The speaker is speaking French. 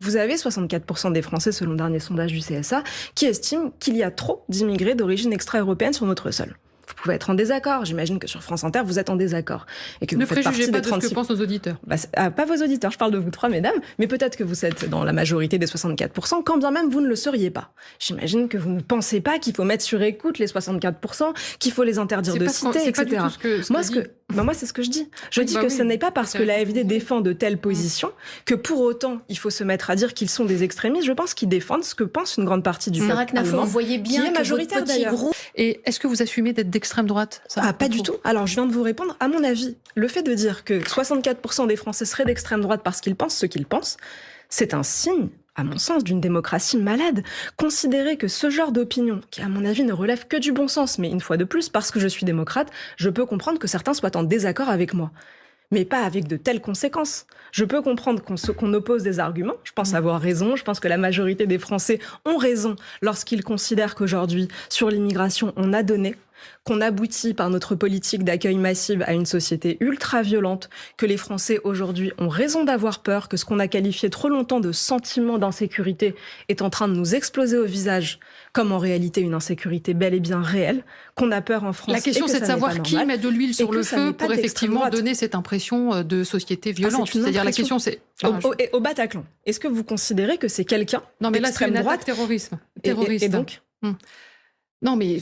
vous avez 64% des Français, selon le dernier sondage du CSA, qui estiment qu'il y a trop d'immigrés d'origine extra-européenne sur notre sol. Vous pouvez être en désaccord. J'imagine que sur France Inter, vous êtes en désaccord. Et que ne préjugez pas de ce que pensent nos auditeurs. Pas vos auditeurs, je parle de vous trois, mesdames, mais peut-être que vous êtes dans la majorité des 64%, quand bien même vous ne le seriez pas. J'imagine que vous ne pensez pas qu'il faut mettre sur écoute les 64%, qu'il faut les interdire de citer, etc. Moi, c'est ce que je dis. Je dis que ce n'est pas parce que l'AfD défend de telles positions que pour autant, il faut se mettre à dire qu'ils sont des extrémistes. Je pense qu'ils défendent ce que pense une grande partie du peuple allemand, vous voyez bien qui est majoritaire d'ailleurs. Et est-ce que vous assumez d'être d'extrême droite? Pas du tout. Alors, je viens de vous répondre. À mon avis, le fait de dire que 64% des Français seraient d'extrême droite parce qu'ils pensent ce qu'ils pensent, c'est un signe, à mon sens, d'une démocratie malade. Considérer que ce genre d'opinion, qui à mon avis ne relève que du bon sens, mais une fois de plus, parce que je suis démocrate, je peux comprendre que certains soient en désaccord avec moi. Mais pas avec de telles conséquences. Je peux comprendre qu'on oppose des arguments. Je pense avoir raison. Je pense que la majorité des Français ont raison lorsqu'ils considèrent qu'aujourd'hui, sur l'immigration, on a donné, qu'on aboutit par notre politique d'accueil massive à une société ultra-violente, que les Français aujourd'hui ont raison d'avoir peur, que ce qu'on a qualifié trop longtemps de sentiment d'insécurité est en train de nous exploser au visage, comme en réalité une insécurité bel et bien réelle, qu'on a peur en France. La question, c'est de savoir qui met de l'huile sur le feu pour effectivement donner cette impression de société violente. C'est-à-dire la question, c'est... Au Bataclan, est-ce que vous considérez que c'est quelqu'un d'extrême droite? Non, mais là, c'est une attaque terroriste. Et donc Non, mais